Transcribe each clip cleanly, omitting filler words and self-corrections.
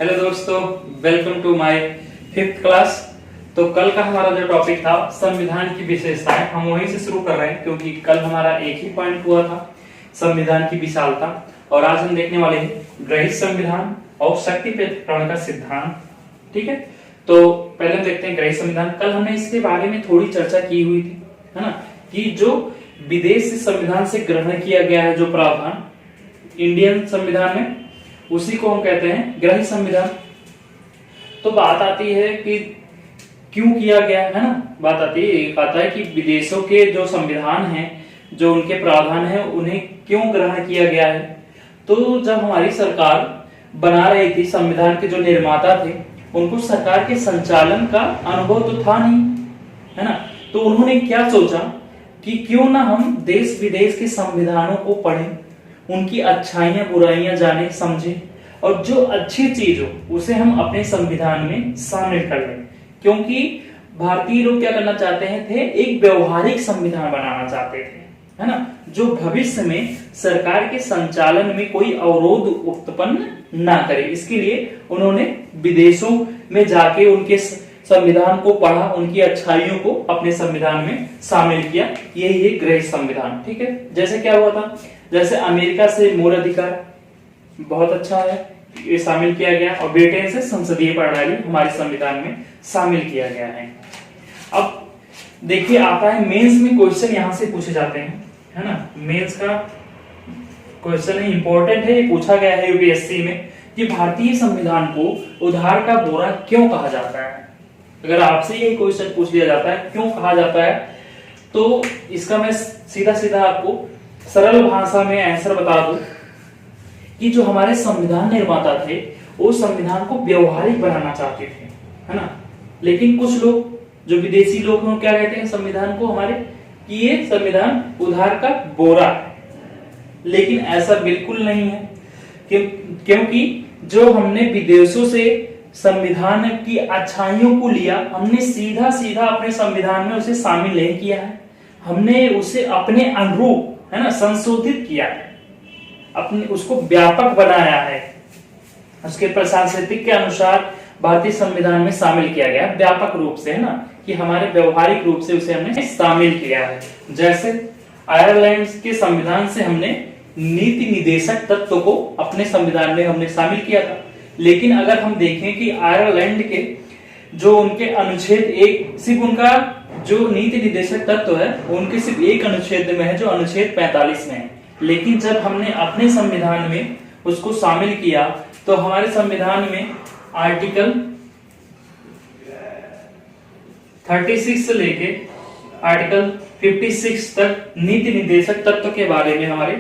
Hello दोस्तों, welcome to my 5th class. तो कल का हमारा जो टॉपिक था संविधान की विशेषताएं, हम वहीं से शुरू कर रहे हैं क्योंकि कल हमारा एक ही पॉइंट हुआ था संविधान की विशालता। और आज हम देखने वाले हैं ग्रहित संविधान और शक्ति पृथक्करण का सिद्धांत। ठीक है, तो पहले हम देखते हैं ग्रहित संविधान। कल हमने इसके बारे में थोड़ी चर्चा की हुई थी, है ना, कि जो विदेशी संविधान से ग्रहण किया गया है जो प्रावधान इंडियन संविधान में, उसी को हम कहते हैं ग्रहित संविधान। तो बात आती है कि क्यों किया गया है ना, बात आती है, आता है कि विदेशों के जो संविधान हैं, जो उनके प्रावधान हैं, उन्हें क्यों ग्रहण किया गया है। तो जब हमारी सरकार बना रही थी, संविधान के जो निर्माता थे, उनको सरकार के संचालन का अनुभव तो था नहीं, है ना। तो उन्होंने क्या सोचा कि क्यों ना हम देश विदेश के संविधानों को पढ़ें, उनकी अच्छाइयां बुराइयां जाने समझें, और जो अच्छी चीज हो उसे हम अपने संविधान में शामिल कर लें। क्योंकि भारतीय लोग क्या करना चाहते थे, एक व्यवहारिक संविधान बनाना चाहते थे, है ना, जो भविष्य में सरकार के संचालन में कोई अवरोध उत्पन्न ना करे। इसके लिए उन्होंने विदेशों में जाके उनके संविधान को पढ़ा, उनकी अच्छाइयों को अपने संविधान में शामिल किया। यही है ग्रहित संविधान। ठीक है, जैसे क्या हुआ था, जैसे अमेरिका से मूल अधिकार बहुत अच्छा है, ये शामिल किया गया, और ब्रिटेन से संसदीय प्रणाली हमारे संविधान में शामिल किया गया है। अब देखिए, आता है मेंस में क्वेश्चन यहां से पूछे जाते हैं, है ना। मेंस का क्वेश्चन है, इंपॉर्टेंट है, ये पूछा गया है यूपीएससी में कि भारतीय संविधान को उधार का बोरा क्यों कहा जाता है। अगर आपसे ये क्वेश्चन पूछ लिया जाता है क्यों कहा जाता है, तो इसका मैं सीधा सीधा आपको सरल भाषा में आंसर बता दूं कि जो हमारे संविधान निर्माता थे वो संविधान को व्यवहारिक बनाना चाहते थे, है ना। लेकिन कुछ लोग जो विदेशी लोग हैं क्या कहते हैं संविधान को हमारे, कि ये संविधान उधार का बोरा है। लेकिन ऐसा बिल्कुल नहीं है, क्योंकि जो हमने विदेशों से संविधान की अच्छाइयों को लिया, हमने सीधा सीधा अपने संविधान में उसे शामिल नहीं किया है, हमने उसे अपने अनुरूप, है ना, संशोधित किया है, अपने उसको व्यापक बनाया है, उसके प्रशासनिक के अनुसार भारतीय संविधान में शामिल किया गया व्यापक रूप से, है ना, कि हमारे व्यवहारिक रूप से उसे हमने शामिल किया है। जैसे आयरलैंड के संविधान से हमने नीति निदेशक तत्व को अपने संविधान में हमने शामिल किया था। लेकिन अगर हम देखें कि आयरलैंड के जो उनके अनुच्छेद एक, सिर्फ उनका जो नीति निदेशक तत्व है उनके सिर्फ एक अनुच्छेद में है, जो अनुच्छेद 45 में है। लेकिन जब हमने अपने संविधान में उसको शामिल किया तो हमारे संविधान में आर्टिकल 36 से लेके आर्टिकल 56 तक नीति निदेशक तत्व के बारे में हमारे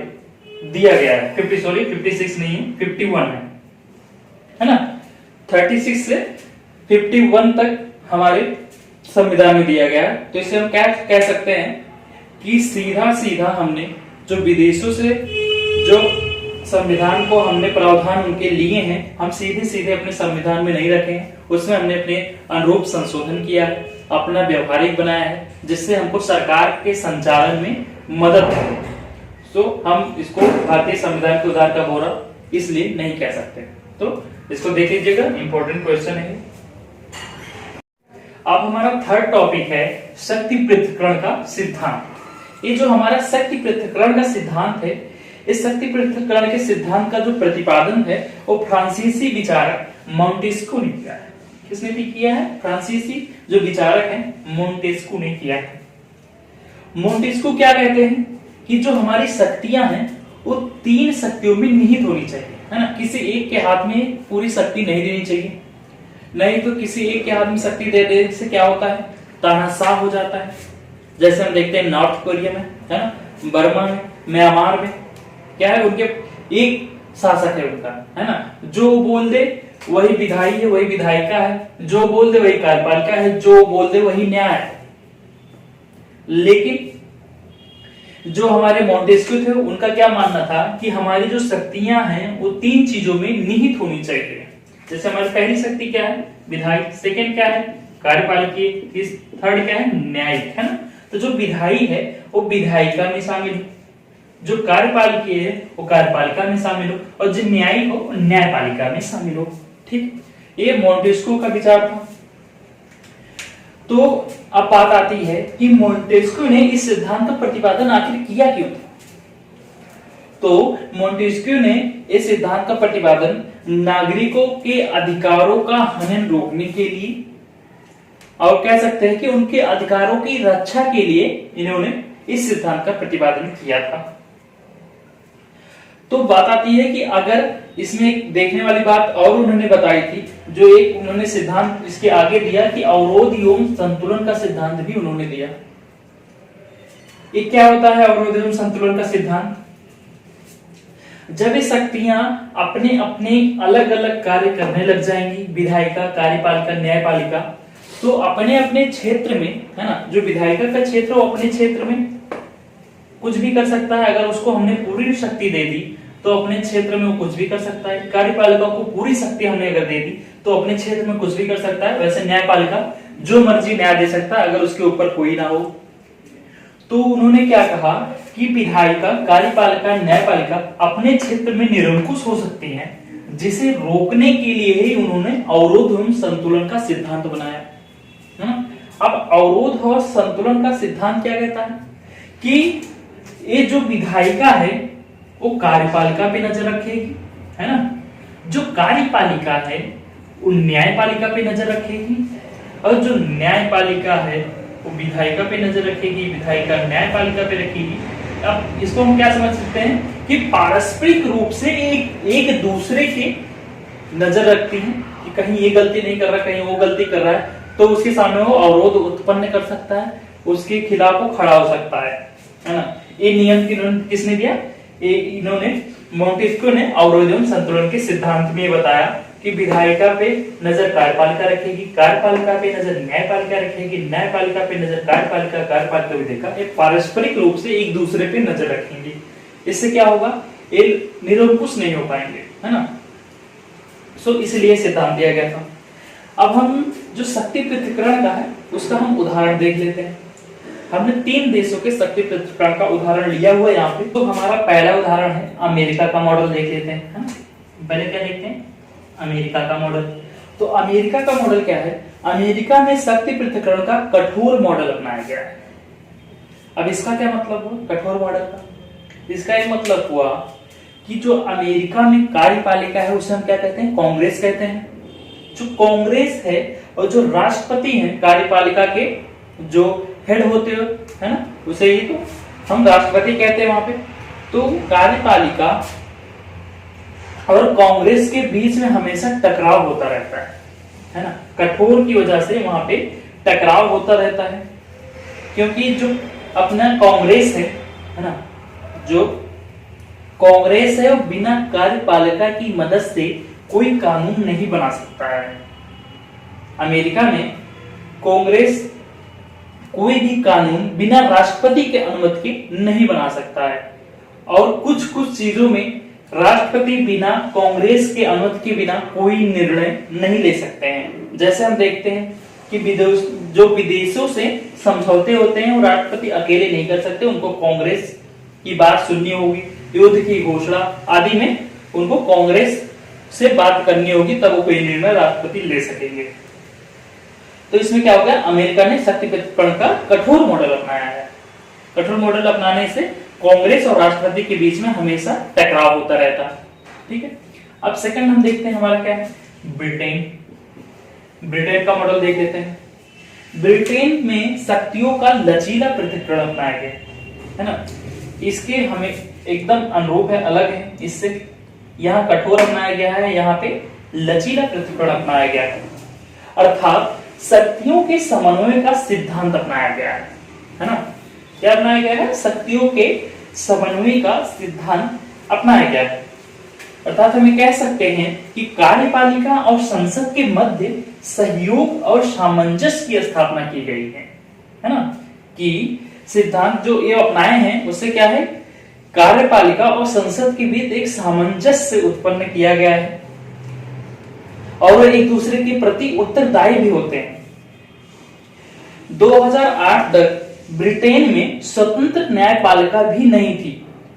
दिया गया है। 56 नहीं है, 51 है ना। 36 से 51 तक हमारे संविधान में दिया गया है। तो इसे हम क्या कह सकते हैं कि सीधा सीधा हमने जो विदेशों से जो संविधान को हमने प्रावधान उनके लिए हैं, हम सीधे सीधे अपने संविधान में नहीं रखे हैं, उसमें हमने अपने अनुरूप संशोधन किया है, अपना व्यवहारिक बनाया है, जिससे हमको सरकार के संचालन में मदद करे। तो हम इसको भारतीय संविधान के उधार का बोरा इसलिए नहीं कह सकते। तो इसको देख लीजिएगा, इंपॉर्टेंट क्वेश्चन है। अब हमारा थर्ड टॉपिक है शक्ति पृथक्करण का सिद्धांत। ये जो हमारा शक्ति पृथक्करण का सिद्धांत है, इस शक्ति पृथक्करण के सिद्धांत का जो प्रतिपादन है वो फ्रांसीसी विचारक मोंटेस्क्यू ने किया है। किसने भी किया है? फ्रांसीसी जो विचारक हैं मोंटेस्क्यू ने किया है। मोंटेस्क्यू क्या कहते हैं कि जो हमारी शक्तियां हैं वो 3 शक्तियों में निहित होनी चाहिए, है ना। किसी एक के हाथ में पूरी शक्ति नहीं देनी चाहिए, नहीं तो किसी एक के हाथ में शक्ति दे देने से क्या होता है, तानाशाह हो जाता है। जैसे हम देखते हैं नॉर्थ कोरिया में, है ना, बर्मा में, म्यांमार में क्या है, उनके एक शासक है उनका, है ना। जो बोल दे वही विधायी है, वही विधायिका है, जो बोल दे वही कार्यपालिका है, जो बोल दे वही न्याय है। लेकिन जो हमारे मोंटेस्क्यू थे उनका क्या मानना था कि हमारी जो शक्तियां हैं वो 3 चीजों में निहित होनी चाहिए। जैसे हमारी पहली शक्ति क्या है, विधायी, सेकंड क्या है, कार्यपालिकीय, थर्ड क्या है, न्यायिक, है ना। तो जो विधायी है वो विधायिका में शामिल हो, जो कार्यपालिकीय है वो कार्यपालिका में शामिल हो, और जो न्यायिक हो न्यायपालिका में शामिल हो। ठीक, ये मोंटेस्क्यू का विचार था। तो अब बात आती है कि मोंटेस्क्यू ने इस सिद्धांत का प्रतिपादन आखिर किया क्यों था। तो मोंटेस्क्यू ने इस सिद्धांत का प्रतिपादन नागरिकों के अधिकारों का हनन रोकने के लिए और कह सकते हैं कि उनके अधिकारों की रक्षा के लिए इन्होंने इस सिद्धांत का प्रतिपादन किया था। तो बात आती है कि अगर इसमें एक देखने वाली बात और उन्होंने बताई थी, जो एक उन्होंने सिद्धांत इसके आगे दिया कि अवरोध एवं संतुलन का सिद्धांत भी उन्होंने दिया। ये क्या होता है अवरोध एवं संतुलन का सिद्धांत? जब ये शक्तियां अपने अपने अलग अलग कार्य करने लग जाएंगी, विधायिका, कार्यपालिका, न्यायपालिका, तो अपने अपने क्षेत्र में, है ना, जो विधायिका का क्षेत्र वो अपने क्षेत्र में कुछ भी कर सकता है। अगर उसको हमने पूरी शक्ति दे दी तो अपने क्षेत्र में वो कुछ भी कर सकता है। कार्यपालिका को पूरी शक्ति हमने अगर दे दी तो अपने क्षेत्र में कुछ भी कर सकता है। वैसे न्यायपालिका जो मर्जी न्याय दे सकता है अगर उसके ऊपर कोई ना हो। तो उन्होंने क्या कहा कि विधायिका, कार्यपालिका, न्यायपालिका अपने क्षेत्र में निरंकुश हो सकती हैं, जिसे रोकने के लिए ही उन्होंने अवरोध एवं संतुलन का सिद्धांत बनाया। अब अवरोध और संतुलन का सिद्धांत क्या कहता है कि ये जो विधायिका है वो कार्यपालिका पे नजर रखेगी, है ना, जो कार्यपालिका है वो न्यायपालिका पे नजर रखेगी, और जो न्यायपालिका है वो विधायिका पे नजर रखेगी, विधायिका न्यायपालिका पे रखेगी। अब इसको हम क्या समझ सकते हैं कि पारस्परिक रूप से एक दूसरे के नजर रखती हैं कि कहीं ये गलती नहीं कर रहा, कहीं वो गलती कर रहा है, तो उसके सामने वो अवरोध उत्पन्न कर सकता है, उसके खिलाफ वो खड़ा हो सकता है ना। ये नियम किसने दिया? इन्होंने मोंटेस्क्यू ने अवरोध एवं संतुलन के सिद्धांत में बताया कि विधायिका पे नजर कार्यपालिका रखेगी, कार्यपालिका पे नजर न्यायपालिका रखेगी, न्यायपालिका पे नजर कार्यपालिका, कार्यपालिका विधायिका, ये पारस्परिक रूप से एक दूसरे पे नजर रखेंगे। इससे क्या होगा? ये निरंकुश नहीं हो पाएंगे, है ना। सो इसलिए सिद्धांत दिया गया था। अब हम जो शक्ति पृथक्करण का है उसका हम उदाहरण देख लेते हैं। हमने 3 देशों के शक्ति पृथक्करण का उदाहरण लिया हुआ है यहाँ पे। तो हमारा पहला उदाहरण है अमेरिका का मॉडल, देख लेते हैं, है ना। पहले क्या देखते हैं? अमेरिका का मॉडल। तो अमेरिका का मॉडल क्या है? अमेरिका में शक्ति पृथक्करण का कठोर मॉडल अपनाया गया है। अब इसका क्या मतलब हुआ कठोर मॉडल का? इसका ये मतलब हुआ कि जो अमेरिका में कार्यपालिका है उसे हम क्या कहते हैं? कांग्रेस कहते हैं। जो कांग्रेस है और जो राष्ट्रपति हैं कार्यपालिका के जो हेड होते हो, है ना, उसे ही तो हम राष्ट्रपति कहते हैं वहां पे। तो कार्यपालिका और कांग्रेस के बीच में हमेशा टकराव होता रहता है ना। कठोर की वजह से वहां पे टकराव होता रहता है, क्योंकि जो अपना कांग्रेस है ना, जो कांग्रेस है वो बिना कार्यपालिका की मदद से कोई कानून नहीं बना सकता है। अमेरिका में कांग्रेस कोई भी कानून बिना राष्ट्रपति के अनुमति के नहीं बना सकता है, और कुछ कुछ चीजों में राष्ट्रपति बिना कांग्रेस के अनुमति के बिना कोई निर्णय नहीं ले सकते हैं। जैसे हम देखते हैं कि जो विदेशों से समझौते होते हैं वो राष्ट्रपति अकेले नहीं कर सकते, उनको कांग्रेस की बात सुननी होगी, युद्ध की घोषणा आदि में उनको कांग्रेस से बात करनी होगी, तब वो कोई निर्णय राष्ट्रपति ले सकेंगे। तो इसमें क्या हो गया? अमेरिका ने शक्ति पृथक्करण का कठोर मॉडल अपनाया है। कठोर मॉडल अपनाने से कांग्रेस और राष्ट्रपति के बीच में हमेशा टकराव होता रहता है। ठीक है। अब सेकंड हम देखते हैं हमारा क्या है? ब्रिटेन का मॉडल देख लेते हैं। ब्रिटेन में शक्तियों का लचीला पृथक्करण अपनाया गया है ना। इसके हमें एकदम अनुरूप है, अलग है इससे। यहाँ कठोर अपनाया गया है, यहाँ पे लचीला पृथक्करण अपनाया गया है, अर्थात शक्तियों के समन्वय का सिद्धांत अपनाया गया है ना। क्या अपनाया गया है? शक्तियों के समन्वय का सिद्धांत अपनाया गया है, अर्थात हम कह सकते हैं कि कार्यपालिका और संसद के मध्य सहयोग और सामंजस्य की स्थापना की गई है ना। कि सिद्धांत जो ये अपनाए हैं उससे क्या है? कार्यपालिका और संसद के बीच एक सामंजस्य उत्पन्न किया गया है, और वे एक दूसरे के प्रति उत्तरदायी भी होते हैं। 2008 तक ब्रिटेन में स्वतंत्र न्यायपालिका भी नहीं थी,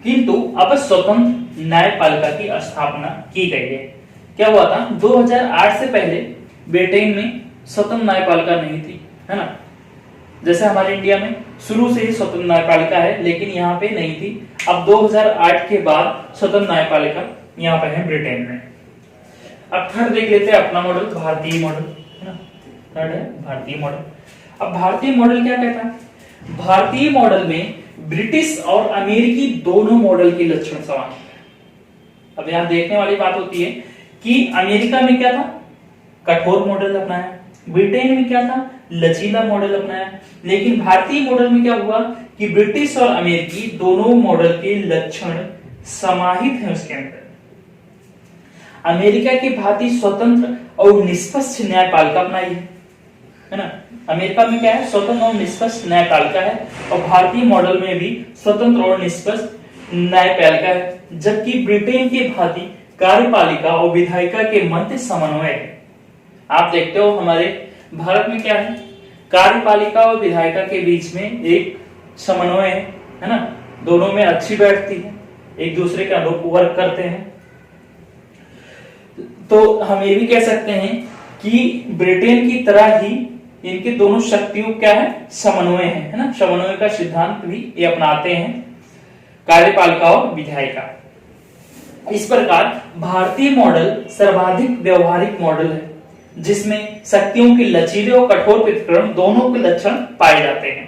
किंतु अब स्वतंत्र न्यायपालिका की स्थापना की गई है। क्या हुआ था 2008 से पहले ब्रिटेन में स्वतंत्र न्यायपालिका नहीं थी, है ना। जैसे हमारे इंडिया में शुरू से ही स्वतंत्र न्यायपालिका है, लेकिन यहाँ पे नहीं थी। अब 2008 के बाद स्वतंत्र न्यायपालिका यहाँ पे है ब्रिटेन में। अब थर्ड देख लेते हैं अपना मॉडल, भारतीय मॉडल, है ना। थर्ड है भारतीय मॉडल। अब भारतीय मॉडल क्या कहता है? भारतीय मॉडल में ब्रिटिश और अमेरिकी दोनों मॉडल के लक्षण समान है। अब यहां देखने वाली बात होती है कि अमेरिका में क्या था? कठोर मॉडल अपनाया, ब्रिटेन में क्या था? लचीला मॉडल अपनाया। लेकिन भारतीय मॉडल में क्या हुआ कि ब्रिटिश और अमेरिकी दोनों मॉडल के लक्षण समाहित हैं उसके अंदर। अमेरिका की भांति स्वतंत्र और निष्पक्ष न्यायपालिका अपनाई है ना। अमेरिका में क्या है? स्वतंत्र और निष्पक्ष न्यायपालिका है, और भारतीय मॉडल में भी स्वतंत्र और निष्पक्ष न्यायपालिका है। जबकि ब्रिटेन की भांति कार्यपालिका और विधायिका के मध्य समन्वय है। आप देखते हो हमारे भारत में क्या है? कार्यपालिका और विधायिका के बीच में एक समन्वय है ना। दोनों में अच्छी बैठती है, एक दूसरे के अनुरूप वर्क करते हैं। तो हम ये भी कह सकते हैं कि ब्रिटेन की तरह ही इनके दोनों शक्तियों क्या है? समन्वय है ना। समन्वय का सिद्धांत भी ये अपनाते हैं, कार्यपालिका और विधायिका। इस प्रकार भारतीय मॉडल सर्वाधिक व्यवहारिक मॉडल है, जिसमें शक्तियों के लचीले और कठोर पृथक्करण दोनों के लक्षण पाए जाते हैं।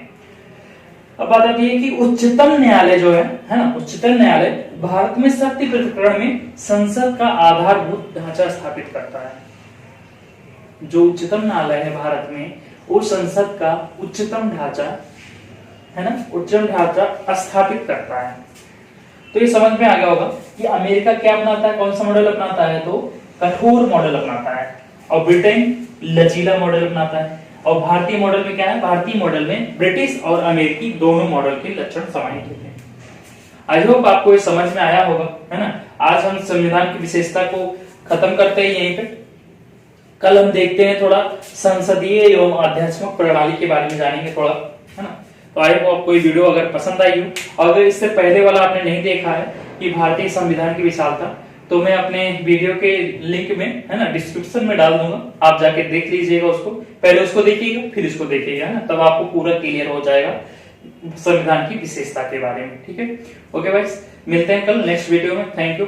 अब बात आती है कि उच्चतम न्यायालय जो है ना, उच्चतम न्यायालय भारत में शक्ति पृथक्करण में संसद का आधारभूत ढांचा स्थापित करता है। जो उच्चतम न्यायालय है भारत में, वो संसद का उच्चतम ढांचा है ना, उच्चतम ढांचा स्थापित करता है। तो ये समझ में आ गया होगा कि अमेरिका क्या अपनाता है, कौन सा मॉडल अपनाता है? तो कठोर मॉडल अपनाता है, और ब्रिटेन लचीला मॉडल अपनाता है। और भारतीय मॉडल में क्या है? भारतीय मॉडल में ब्रिटिश और अमेरिकी दोनों मॉडल के लक्षण समाहित होते हैं। आई होप आपको ये समझ में आया होगा, है ना। आज हम संविधान की विशेषता को खत्म करते हैं यहीं पे। कल हम देखते हैं थोड़ा संसदीय एवं आध्यात्मिक प्रणाली के बारे में जानेंगे थोड़ा, है ना। तो आई होप आपको ये वीडियो अगर पसंद आई हो, और अगर इससे पहले वाला आपने नहीं देखा है कि भारतीय संविधान की विशालता, तो मैं अपने वीडियो के लिंक में, है ना, डिस्क्रिप्शन में डाल दूंगा। आप जाके देख लीजिएगा उसको, पहले उसको देखिएगा फिर इसको देखिएगा, है ना। तब आपको पूरा क्लियर हो जाएगा संविधान की विशेषता के बारे में। ठीक है, ओके गाइस, मिलते हैं कल नेक्स्ट वीडियो में। Thank you.